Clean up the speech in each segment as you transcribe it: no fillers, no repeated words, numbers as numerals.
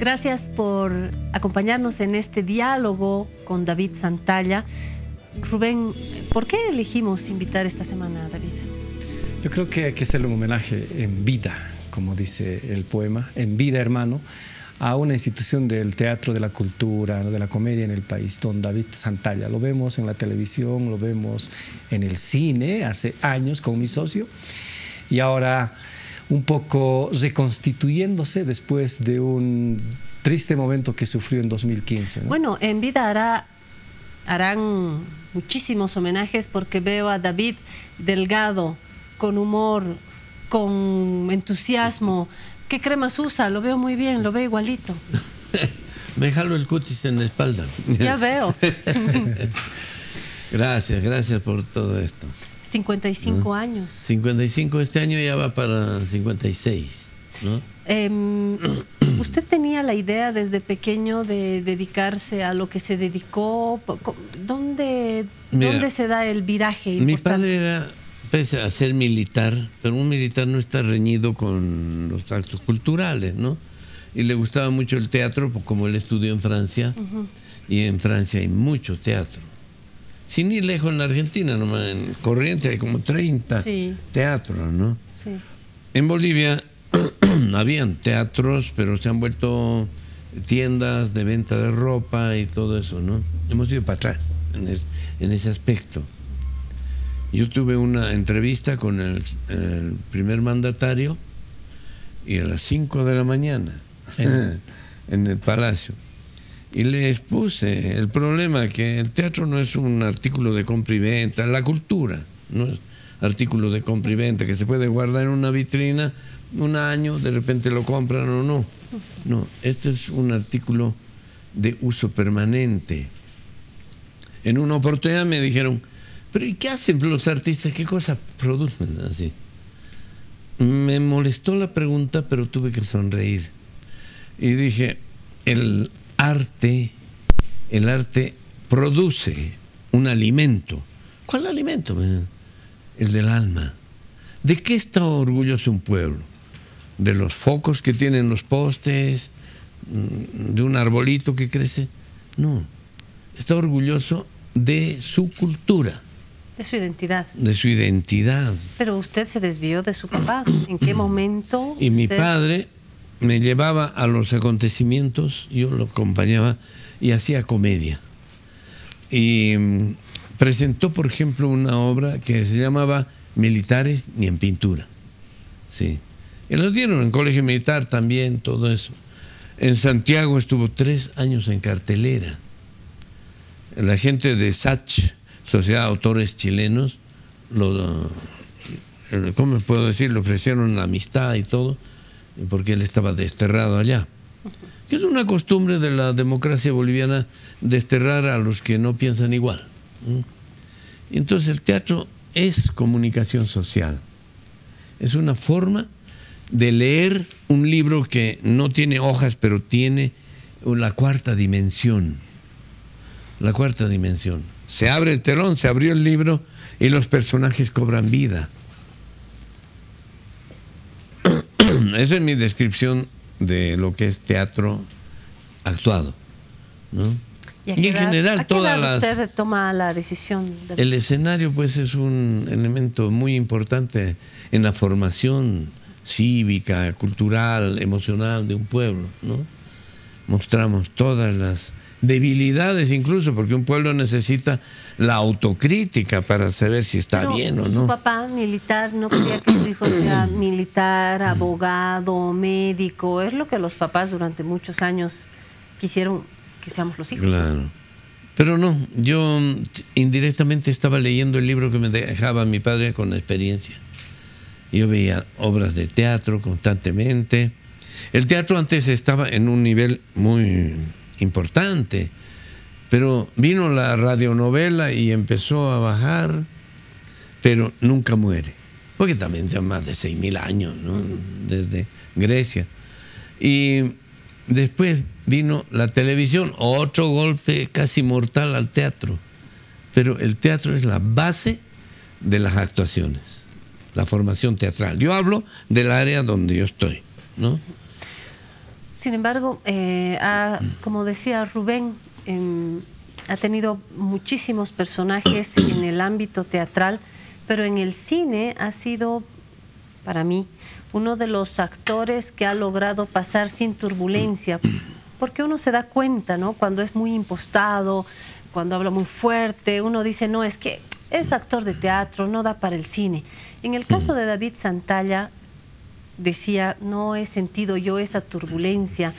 Gracias por acompañarnos en este diálogo con David Santalla. Rubén, ¿por qué elegimos invitar esta semana a David? Yo creo que hay que hacerle un homenaje en vida, como dice el poema, en vida, hermano, a una institución del teatro, de la cultura, de la comedia en el país, don David Santalla. Lo vemos en la televisión, lo vemos en el cine hace años con mi socio, y ahora un poco reconstituyéndose después de un triste momento que sufrió en 2015, ¿no? Bueno, en vida harán muchísimos homenajes, porque veo a David delgado, con humor, con entusiasmo. ¿Qué cremas usa? Lo veo muy bien, lo veo igualito. Me jalo el cutis en la espalda. Ya veo. Gracias por todo esto. 55 años. 55, este año ya va para 56, ¿no? ¿Usted tenía la idea desde pequeño de dedicarse a lo que se dedicó? ¿Dónde se da el viraje importante? Mi padre era, pese a ser militar, pero un militar no está reñido con los actos culturales, ¿no? Y le gustaba mucho el teatro, como él estudió en Francia, y en Francia hay mucho teatro. Sin ir lejos, en la Argentina, nomás en Corrientes hay como 30 teatros, ¿no? Sí. En Bolivia habían teatros, pero se han vuelto tiendas de venta de ropa y todo eso, ¿no? Hemos ido para atrás en ese aspecto. Yo tuve una entrevista con el primer mandatario, y a las 5 de la mañana en el Palacio. Y le expuse el problema, que el teatro no es un artículo de compra y venta, la cultura no es artículo de compra y venta que se puede guardar en una vitrina un año, de repente lo compran o no. No, esto es un artículo de uso permanente. En una oportunidad me dijeron, pero ¿y qué hacen los artistas? ¿Qué cosas producen así? Me molestó la pregunta, pero tuve que sonreír. Y dije, el arte produce un alimento. ¿Cuál alimento? El del alma. ¿De qué está orgulloso un pueblo? ¿De los focos que tienen los postes? ¿De un arbolito que crece? No. Está orgulloso de su cultura. De su identidad. De su identidad. Pero usted se desvió de su papá. ¿En qué momento? Y mi padre me llevaba a los acontecimientos, yo lo acompañaba y hacía comedia. Y presentó, por ejemplo, una obra que se llamaba Militares ni en pintura. Sí. Y lo dieron en colegio militar también, todo eso. En Santiago estuvo 3 años en cartelera. La gente de SACH, Sociedad de Autores Chilenos, ¿cómo puedo decir? Le ofrecieron la amistad y todo, porque él estaba desterrado allá. Es una costumbre de la democracia boliviana desterrar a los que no piensan igual. Y entonces el teatro es comunicación social. Es una forma de leer un libro que no tiene hojas, pero tiene la cuarta dimensión. La cuarta dimensión. Se abre el telón, se abrió el libro y los personajes cobran vida. Esa es mi descripción de lo que es teatro actuado, ¿no? Y en general todas las... ¿Usted toma la decisión? El escenario, pues, es un elemento muy importante en la formación cívica, cultural, emocional de un pueblo, ¿no? Mostramos todas las debilidades, incluso porque un pueblo necesita la autocrítica para saber si está bien o no. Su papá militar no quería que su hijo sea militar, abogado, médico. Es lo que los papás durante muchos años quisieron que seamos los hijos. Claro. Pero no, yo indirectamente estaba leyendo el libro que me dejaba mi padre con la experiencia. Yo veía obras de teatro constantemente. El teatro antes estaba en un nivel muy importante, pero vino la radionovela y empezó a bajar, pero nunca muere, porque también tiene más de 6.000 años, ¿no? Desde Grecia. Y después vino la televisión, otro golpe casi mortal al teatro, pero el teatro es la base de las actuaciones, la formación teatral. Yo hablo del área donde yo estoy, ¿no? Sin embargo, como decía Rubén, ha tenido muchísimos personajes en el ámbito teatral, pero en el cine ha sido, para mí, uno de los actores que ha logrado pasar sin turbulencia, porque uno se da cuenta, ¿no? Cuando es muy impostado, cuando habla muy fuerte, uno dice, no, es que es actor de teatro, no da para el cine. En el caso de David Santalla, decía, no he sentido yo esa turbulencia,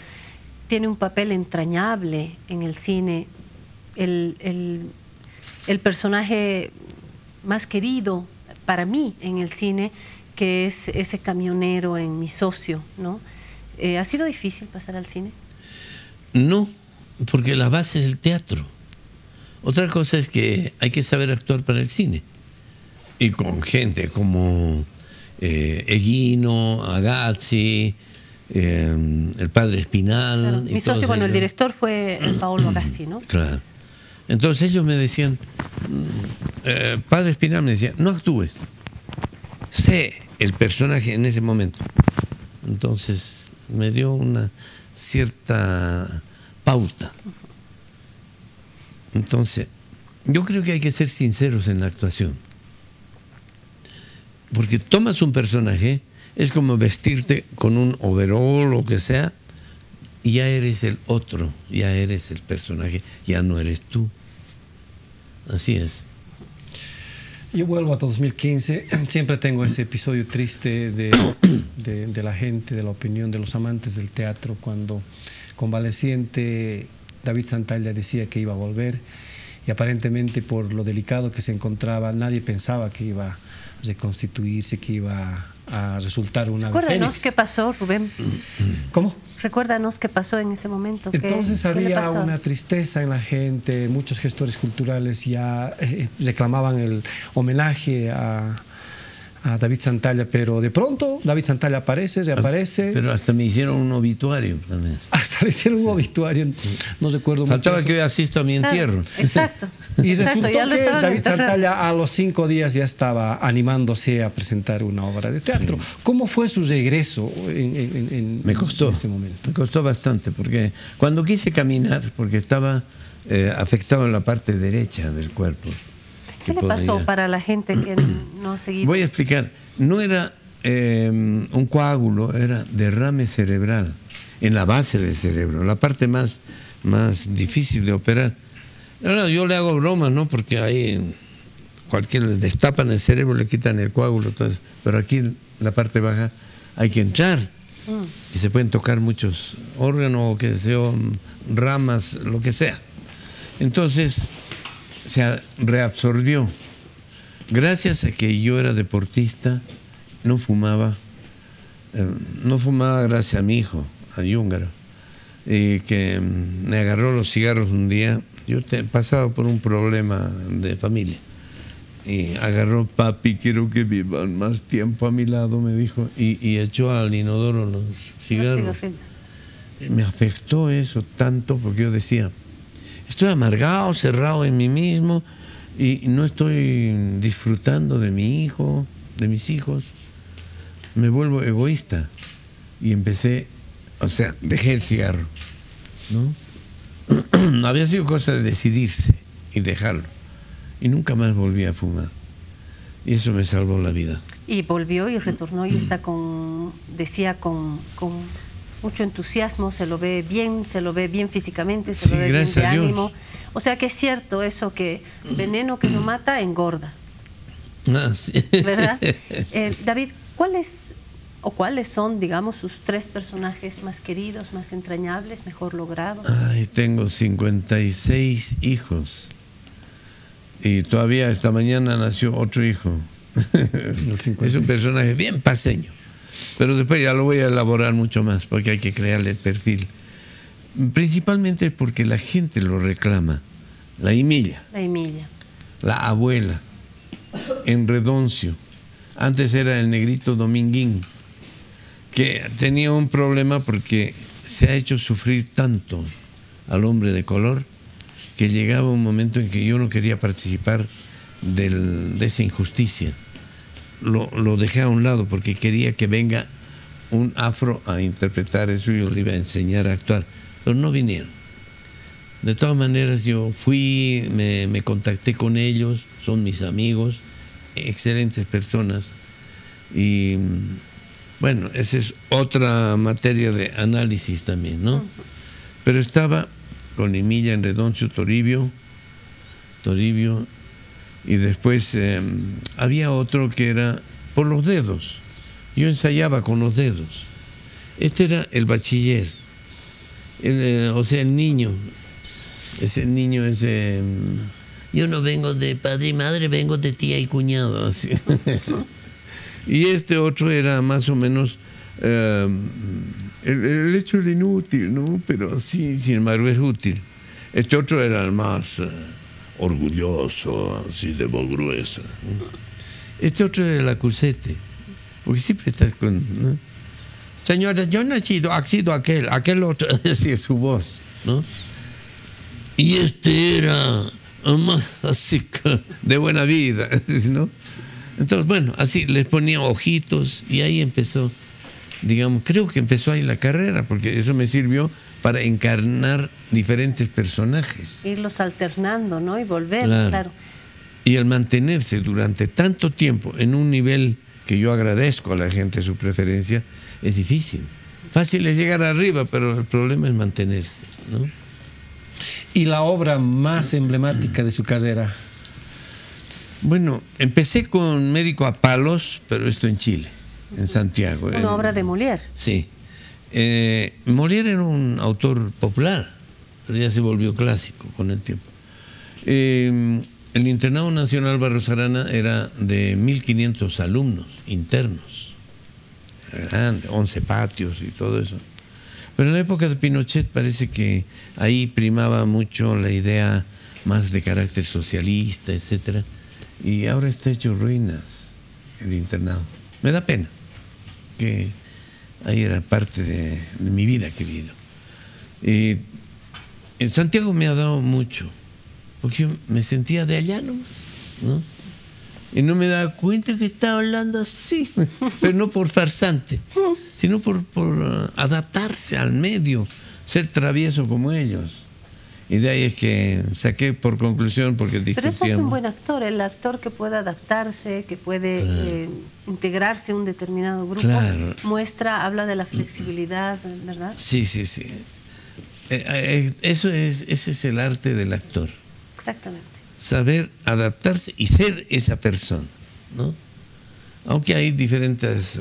tiene un papel entrañable en el cine, el personaje más querido para mí en el cine, que es ese camionero en Mi socio, ¿no? ¿Ha sido difícil pasar al cine? No, porque la base es el teatro. Otra cosa es que hay que saber actuar para el cine. Y con gente como Eguino, Agazzi, el padre Espinal. Claro. Mi socio, bueno, el director fue Paolo Agazzi, ¿no? Claro. Entonces ellos me decían, padre Espinal me decía, no actúes, sé el personaje en ese momento. Entonces me dio una cierta pauta. Entonces, yo creo que hay que ser sinceros en la actuación. Porque tomas un personaje, es como vestirte con un overol o lo que sea, y ya eres el otro, ya eres el personaje, ya no eres tú. Así es. Yo vuelvo a 2015, siempre tengo ese episodio triste de la gente, de la opinión de los amantes del teatro, cuando convaleciente David Santalla decía que iba a volver y aparentemente por lo delicado que se encontraba nadie pensaba que iba a reconstituirse, que iba a resultar una Recuérdanos qué pasó, Rubén. ¿Cómo? Recuérdanos qué pasó en ese momento. Entonces había una tristeza en la gente, muchos gestores culturales ya reclamaban el homenaje a David Santalla, pero de pronto David Santalla aparece, reaparece. Pero hasta me hicieron un obituario también. Hasta le hicieron un obituario, no recuerdo Faltaba mucho. que yo asista a mi entierro. Claro, exacto. Y resultó ya lo que David enterrando. Santalla a los 5 días ya estaba animándose a presentar una obra de teatro. Sí. ¿Cómo fue su regreso me costó, en ese momento? Me costó bastante, porque cuando quise caminar, porque estaba afectado en la parte derecha del cuerpo. ¿Qué le pasó para la gente que no ha seguido? Voy a explicar. No era un coágulo, era derrame cerebral en la base del cerebro, la parte más difícil de operar. Ahora, yo le hago broma, ¿no? Porque ahí le destapan el cerebro, le quitan el coágulo, entonces, pero aquí en la parte baja hay que entrar y se pueden tocar muchos órganos, que sean ramas, lo que sea. Entonces se reabsorbió. Gracias a que yo era deportista, no fumaba gracias a mi hijo, a Yúngaro, que me agarró los cigarros un día. Yo pasaba por un problema de familia y agarró, papi, quiero que vivan más tiempo a mi lado, me dijo, y echó al inodoro los cigarros. Me afectó eso tanto porque yo decía, estoy amargado, cerrado en mí mismo y no estoy disfrutando de mi hijo, de mis hijos. Me vuelvo egoísta y empecé, o sea, dejé el cigarro, ¿no? Había sido cosa de decidirse y dejarlo. Y nunca más volví a fumar. Y eso me salvó la vida. Y volvió y retornó y está decía, con mucho entusiasmo, se lo ve bien físicamente, se lo ve bien de ánimo. O sea que es cierto eso, que veneno que no mata engorda. Sí. ¿Verdad? David, ¿cuáles son, digamos, sus 3 personajes más queridos, más entrañables, mejor logrados? Ay, tengo 56 hijos. Y todavía esta mañana nació otro hijo. Es un personaje bien paseño. Pero después ya lo voy a elaborar mucho más, porque hay que crearle el perfil. Principalmente porque la gente lo reclama. La Emilia. La Emilia. La abuela. En Redoncio. Antes era el negrito Dominguín, que tenía un problema porque se ha hecho sufrir tanto al hombre de color que llegaba un momento en que yo no quería participar de esa injusticia. Lo dejé a un lado porque quería que venga un afro a interpretar eso, yo le iba a enseñar a actuar, pero no vinieron. De todas maneras, yo fui, me contacté con ellos, son mis amigos, excelentes personas. Y bueno, esa es otra materia de análisis también, ¿no? Pero estaba con Emilia Enredoncio Toribio, y después había otro que era por los dedos. Yo ensayaba con los dedos. Este era el bachiller, o sea, el niño. Ese niño es... yo no vengo de padre y madre, vengo de tía y cuñado. Así. Y este otro era más o menos... el hecho era inútil, ¿no? Pero sí, sin embargo, es útil. Este otro era el más orgulloso, así de voz gruesa, ¿no? Este otro era el acusete, porque siempre estás con... ¿no? Señora, yo no he sido aquel otro, decía su voz, ¿no? Y este era más así de buena vida, ¿no? Entonces, bueno, así les ponía ojitos y ahí empezó, digamos, creo que empezó ahí la carrera, porque eso me sirvió para encarnar diferentes personajes. Irlos alternando, ¿no? Y volver, claro. Y el mantenerse durante tanto tiempo en un nivel que yo agradezco a la gente su preferencia, es difícil. Fácil es llegar arriba, pero el problema es mantenerse, ¿no? ¿Y la obra más emblemática de su carrera? Bueno, empecé con Médico a Palos, pero esto en Chile, en Santiago. Una obra de Molière. Sí. Molière era un autor popular, pero ya se volvió clásico con el tiempo. El Internado Nacional Barros Arana era de 1.500 alumnos internos, grande, 11 patios y todo eso. Pero en la época de Pinochet parece que ahí primaba mucho la idea más de carácter socialista, etcétera, y ahora está hecho ruinas el internado. Me da pena, que ahí era parte de mi vida que he vivido. En Santiago me ha dado mucho, porque yo me sentía de allá nomás, ¿no? Y no me daba cuenta que estaba hablando así, pero no por farsante, sino por adaptarse al medio, ser travieso como ellos. Y de ahí es que saqué por conclusión, porque discutíamos. Pero eso es un buen actor, el actor que puede adaptarse, que puede integrarse a un determinado grupo, muestra, habla de la flexibilidad, ¿verdad? Sí, sí, sí. Ese es el arte del actor. Exactamente. Saber adaptarse y ser esa persona, ¿no? Aunque hay diferentes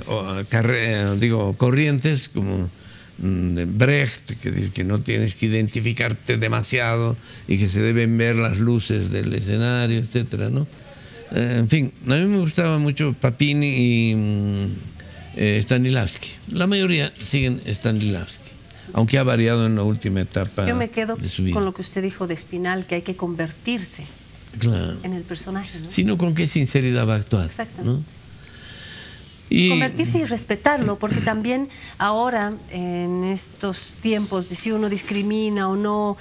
corrientes, como Brecht, que dice que no tienes que identificarte demasiado y que se deben ver las luces del escenario, etcétera, ¿no? En fin, a mí me gustaba mucho Papini y Stanislavski. La mayoría siguen Stanislavski, aunque ha variado en la última etapa. Yo me quedo de su vida con lo que usted dijo de Espinal, que hay que convertirse en el personaje, ¿no? Sino con qué sinceridad va a actuar, ¿no? Y convertirse y respetarlo, porque también ahora, en estos tiempos de si uno discrimina o no,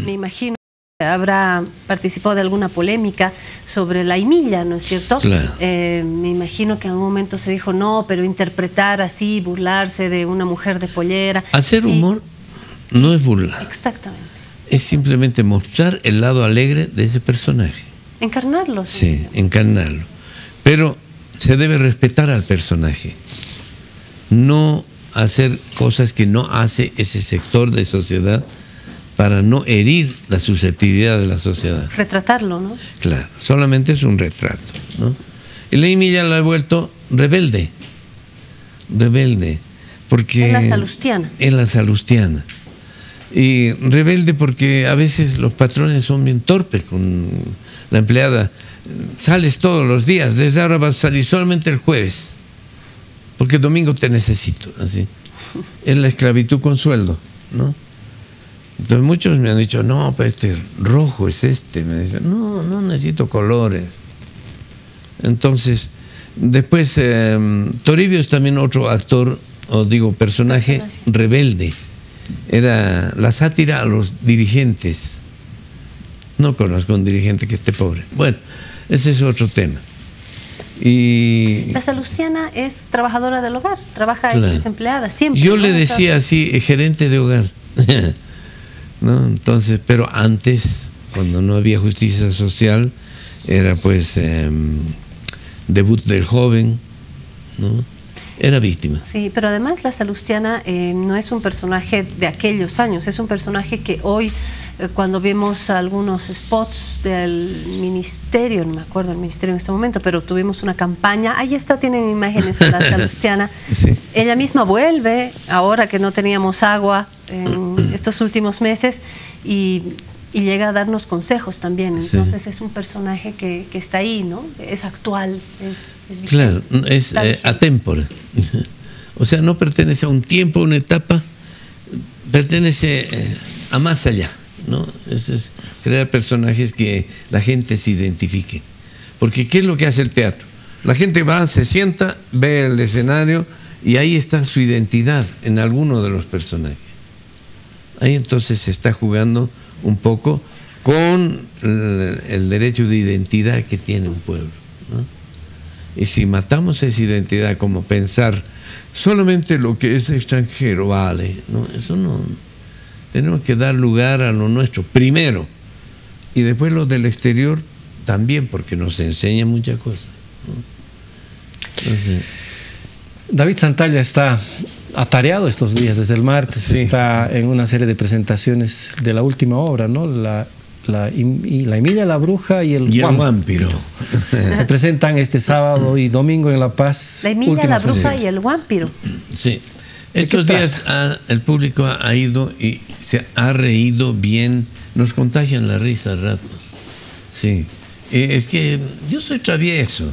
me imagino que habrá participado de alguna polémica sobre la Emilia, ¿no es cierto? Claro. Me imagino que en algún momento se dijo, no, pero interpretar así, burlarse de una mujer de pollera. Hacer humor no es burlar. Exactamente. Es simplemente mostrar el lado alegre de ese personaje. Encarnarlo. Sí, encarnarlo. Pero se debe respetar al personaje. No hacer cosas que no hace ese sector de sociedad para no herir la susceptibilidad de la sociedad. Retratarlo, ¿no? Claro, solamente es un retrato, ¿no? Y la Emilia la ha vuelto rebelde. Rebelde. Porque es la salustiana. Es la salustiana. Y rebelde porque a veces los patrones son bien torpes con la empleada. Sales todos los días, desde ahora vas a salir solamente el jueves, porque el domingo te necesito, así. Es la esclavitud con sueldo, ¿no? Entonces muchos me han dicho, no, pero este rojo es este. Me dicen, no, no necesito colores. Entonces, después, Toribio es también otro actor, o digo, personaje rebelde. Era la sátira a los dirigentes. No conozco un dirigente que esté pobre. Bueno, ese es otro tema. Y La Salustiana es trabajadora del hogar, trabaja, Claro. es desempleada, siempre. yo ¿no? le decía así, gerente de hogar. ¿No? Entonces, pero antes, cuando no había justicia social, era pues debut del joven, ¿no? Era víctima. Sí, pero además la Salustiana no es un personaje de aquellos años, es un personaje que hoy, cuando vemos algunos spots del ministerio, no me acuerdo el ministerio en este momento, pero tuvimos una campaña, ahí está, tienen imágenes de la Salustiana. Sí. Ella misma vuelve, ahora que no teníamos agua en estos últimos meses, y llega a darnos consejos también. Sí. Entonces es un personaje que está ahí, ¿no? Es actual, es vigente. Claro, es Está vigente. atémpora. O sea, no pertenece a un tiempo, a una etapa, pertenece a más allá, ¿no? Es crear personajes que la gente se identifique. Porque ¿qué es lo que hace el teatro? La gente va, se sienta, ve el escenario y ahí está su identidad en alguno de los personajes. Ahí entonces se está jugando un poco con el derecho de identidad que tiene un pueblo, ¿no? Y si matamos esa identidad, como pensar solamente lo que es extranjero vale, ¿no? Eso no. Tenemos que dar lugar a lo nuestro primero, y después lo del exterior también, porque nos enseña muchas cosas, ¿no? Entonces, David Santalla está atareado estos días, desde el martes. Sí. Está en una serie de presentaciones de la última obra, ¿no? La Emilia, la Bruja y el Vampiro. Se presentan este sábado y domingo en La Paz. La Emilia, la últimas Bruja funciones. y el Vampiro. Sí. Estos días el público ha ido y se ha reído bien. Nos contagian la risa a ratos. Sí. Es que yo soy travieso.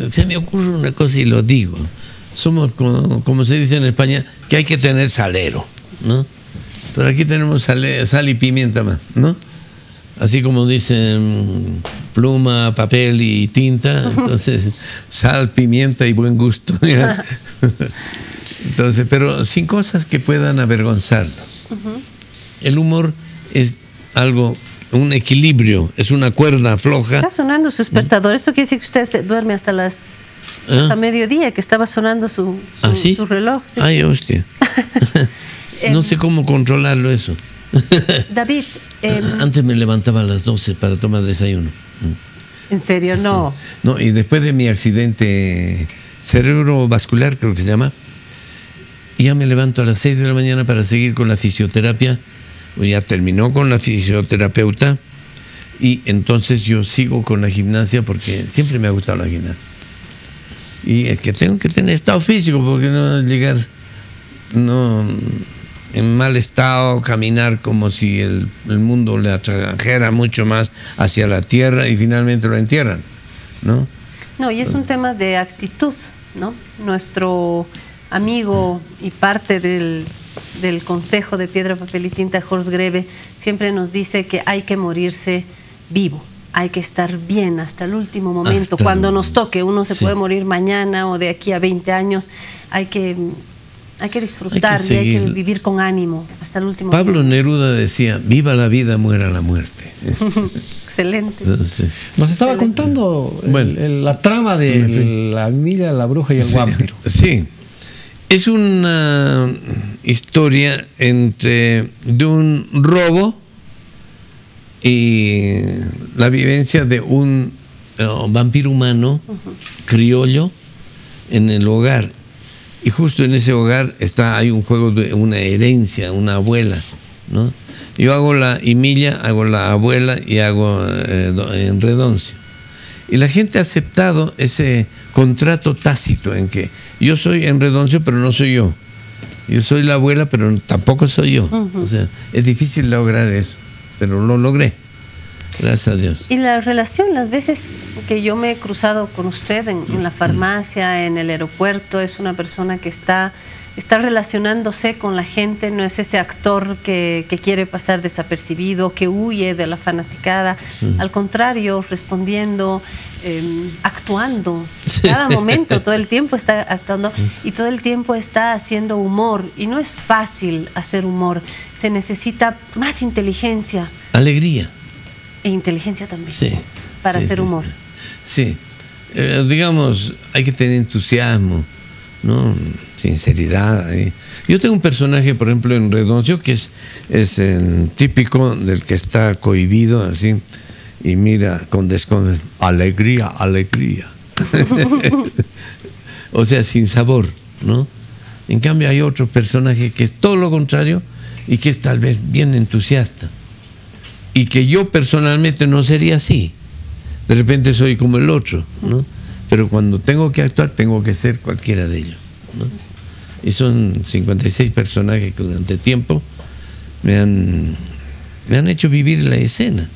Se me ocurre una cosa y lo digo. Somos, como se dice en España, que hay que tener salero, ¿no? Pero aquí tenemos sal y pimienta más, ¿no? Así como dicen pluma, papel y tinta, entonces sal, pimienta y buen gusto. Entonces, pero sin cosas que puedan avergonzarnos. El humor es algo, un equilibrio, es una cuerda floja. Está sonando su despertador. Esto quiere decir que usted se duerme hasta hasta mediodía, que estaba sonando su reloj. Sí. Ay, hostia. No sé cómo controlarlo eso. David. Antes me levantaba a las 12 para tomar desayuno. ¿En serio? No. No, y después de mi accidente cerebrovascular, creo que se llama, ya me levanto a las 6 de la mañana para seguir con la fisioterapia. Ya terminó con la fisioterapeuta y entonces yo sigo con la gimnasia porque siempre me ha gustado la gimnasia. Y es que tengo que tener estado físico porque no llegar en mal estado, caminar como si el mundo le atrajera mucho más hacia la tierra y finalmente lo entierran, ¿no? No, y es un tema de actitud, ¿no? Nuestro amigo y parte del Consejo de Piedra, Papel y Tinta, Jorge Greve, siempre nos dice que hay que morirse vivo. Hay que estar bien hasta el último momento. Cuando nos toque, uno se puede morir mañana o de aquí a 20 años. Hay que disfrutar y hay que vivir con ánimo hasta el último Pablo momento. Neruda decía, viva la vida, muera la muerte. Excelente. Entonces, nos estaba contando la trama de la Emilia, la Bruja y el Vampiro. Sí. Es una historia de un robo y la vivencia de un vampiro humano criollo en el hogar. Y justo en ese hogar hay un juego de una herencia, una abuela, ¿no? Yo hago la Emilia, hago la abuela y hago en Redoncio. Y la gente ha aceptado ese contrato tácito en que yo soy en Redoncio, pero no soy yo. Yo soy la abuela, pero tampoco soy yo. O sea, es difícil lograr eso, pero lo logré. Gracias a Dios. Y la relación, las veces que yo me he cruzado con usted en la farmacia, en el aeropuerto, es una persona que está relacionándose con la gente, no es ese actor que quiere pasar desapercibido, que huye de la fanaticada. Sí. Al contrario, respondiendo, actuando. Cada momento, todo el tiempo está actuando y todo el tiempo está haciendo humor. Y no es fácil hacer humor, se necesita más inteligencia. Alegría. E inteligencia también, sí, para hacer humor. Sí. digamos, hay que tener entusiasmo, ¿no? Sinceridad. Yo tengo un personaje, por ejemplo, en Redoncio, que es el típico del que está cohibido, así, y mira con alegría, alegría. O sea, sin sabor, ¿no? En cambio hay otro personaje que es todo lo contrario y que es tal vez bien entusiasta. Y que yo personalmente no sería así. De repente soy como el otro, ¿no? Pero cuando tengo que actuar, tengo que ser cualquiera de ellos, ¿no? Y son 56 personajes que durante tiempo me han hecho vivir la escena.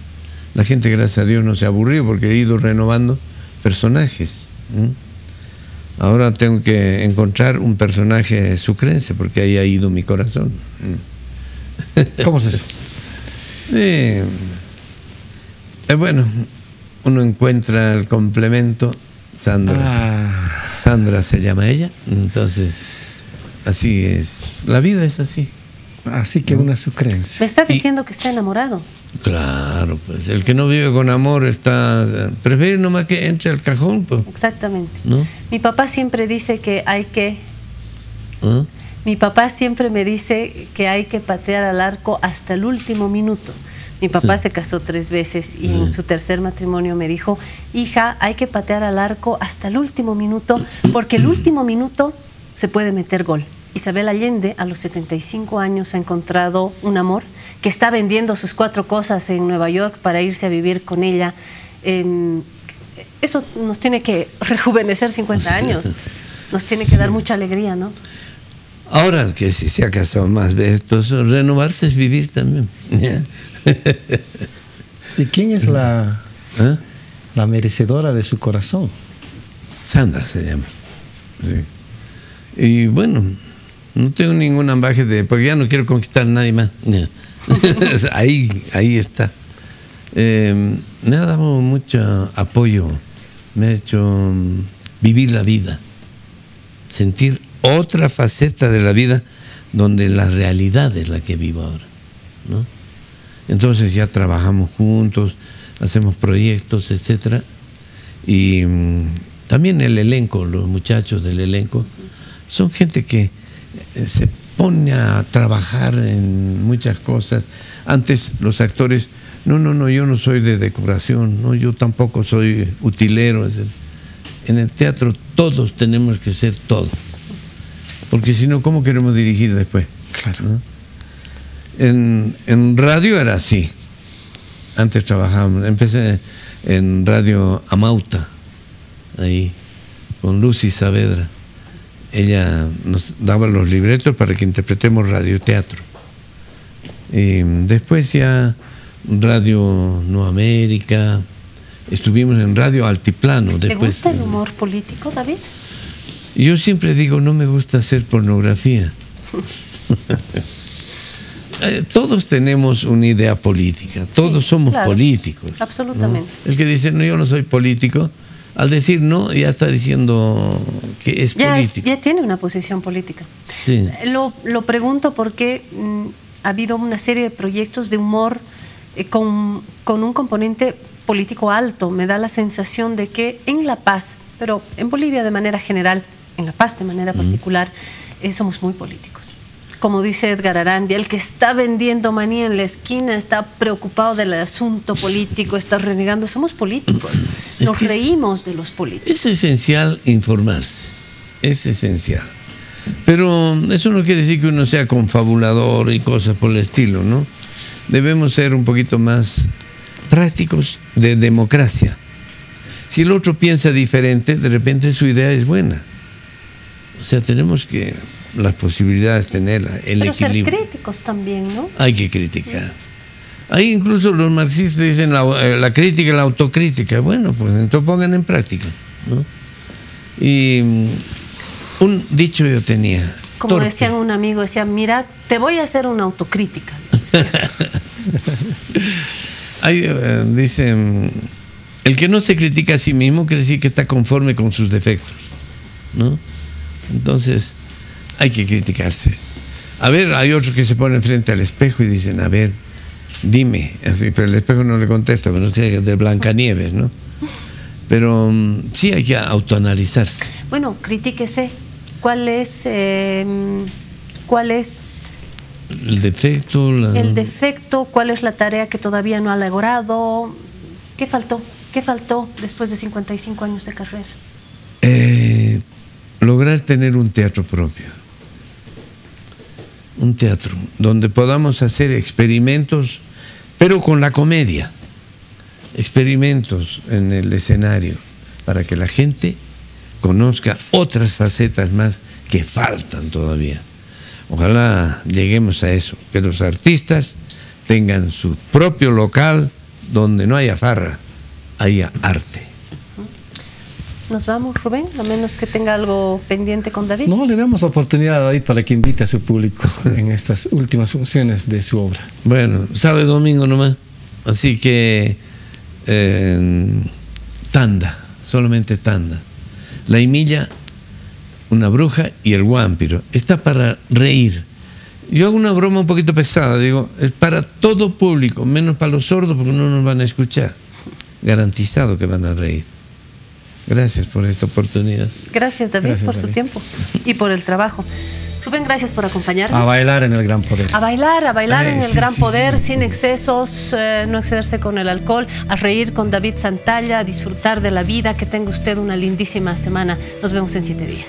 La gente, gracias a Dios, no se ha aburrido porque he ido renovando personajes, ¿no? Ahora tengo que encontrar un personaje sucrense porque ahí ha ido mi corazón. ¿Cómo es eso? Bueno, uno encuentra el complemento. Sandra se llama ella. Entonces, así es. La vida es así. Así que una sucrense. Me está diciendo que está enamorado. Claro, pues el que no vive con amor prefiere nomás que entre al cajón, pues. Exactamente. ¿No? Mi papá siempre dice que hay que... ¿Ah? Mi papá siempre me dice que hay que patear al arco hasta el último minuto. Mi papá se casó 3 veces y en su tercer matrimonio me dijo: hija, hay que patear al arco hasta el último minuto, porque el último minuto se puede meter gol. Isabel Allende, a los 75 años, ha encontrado un amor que está vendiendo sus 4 cosas en Nueva York para irse a vivir con ella. Eso nos tiene que rejuvenecer 50 años. Nos tiene que dar mucha alegría, ¿no? Ahora que si se ha casado más veces, entonces renovarse es vivir también. ¿Y quién es la merecedora de su corazón? Sandra se llama. Sí. Y bueno, no tengo ningún ambaje porque ya no quiero conquistar a nadie más. Ahí está. Me ha dado mucho apoyo, me ha hecho vivir la vida, sentir otra faceta de la vida donde la realidad es la que vivo ahora, ¿no? Entonces ya trabajamos juntos, hacemos proyectos, etcétera, y también el elenco, los muchachos del elenco son gente que se pone a trabajar en muchas cosas. Antes los actores, no, yo no soy de decoración, no, yo tampoco soy utilero. En el teatro todos tenemos que ser todo, porque si no, ¿cómo queremos dirigir después? Claro. ¿No? En radio era así. Antes trabajábamos, empecé en Radio Amauta, ahí, con Lucy Saavedra. Ella nos daba los libretos para que interpretemos radioteatro. Y después ya Radio Nueva América, estuvimos en Radio Altiplano. ¿Te después, gusta el humor político, David? Yo siempre digo, no me gusta hacer pornografía. Todos tenemos una idea política, todos somos políticos. Absolutamente. ¿No? El que dice, no, yo no soy político, al decir no, ya está diciendo que es político. Ya tiene una posición política. Sí. Lo pregunto porque ha habido una serie de proyectos de humor con un componente político alto. Me da la sensación de que en La Paz, pero en Bolivia de manera general, en La Paz de manera particular, somos muy políticos. Como dice Edgar Arandia, el que está vendiendo maní en la esquina está preocupado del asunto político, está renegando. Somos políticos, nos reímos de los políticos. Es esencial informarse, es esencial. Pero eso no quiere decir que uno sea confabulador y cosas por el estilo, ¿no? Debemos ser un poquito más prácticos de democracia. Si el otro piensa diferente, de repente su idea es buena. O sea, tenemos que las posibilidades, tenerla, el equilibrio. Pero ser críticos también, ¿no? Hay que criticar. Ahí incluso los marxistas dicen la crítica y la autocrítica. Bueno, pues entonces pongan en práctica, ¿no? Y un dicho yo tenía. Como decían un amigo, decía, mira, te voy a hacer una autocrítica. Ahí dicen, el que no se critica a sí mismo quiere decir que está conforme con sus defectos, ¿no? Entonces, hay que criticarse. A ver, hay otros que se ponen frente al espejo y dicen, a ver, dime, así, pero el espejo no le contesta, pero no sé, de Blancanieves, ¿no? Pero sí hay que autoanalizarse. Bueno, critíquese. ¿Cuál es el defecto? El defecto, ¿cuál es la tarea que todavía no ha logrado? ¿Qué faltó? ¿Qué faltó después de 55 años de carrera? Lograr tener un teatro propio. Un teatro donde podamos hacer experimentos, pero con la comedia. Experimentos en el escenario, para que la gente conozca otras facetas más que faltan todavía. Ojalá lleguemos a eso, que los artistas tengan su propio local donde no haya farra, haya arte. Nos vamos, Rubén, a menos que tenga algo pendiente con David. No, le damos la oportunidad a David para que invite a su público en estas últimas funciones de su obra. Bueno, sábado y domingo nomás, así que tanda, solamente tanda. La Himilla, una bruja y el Guámpiro. Está para reír. Yo hago una broma un poquito pesada, digo, es para todo público, menos para los sordos porque no nos van a escuchar. Garantizado que van a reír. Gracias por esta oportunidad. Gracias, David, Gracias, por David. su tiempo y por el trabajo. Rubén, gracias por acompañarnos. A bailar en el Gran Poder. A bailar en el Sí, Gran sí, Poder, sí. sin excesos, no excederse con el alcohol, a reír con David Santalla, a disfrutar de la vida. Que tenga usted una lindísima semana. Nos vemos en 7 días.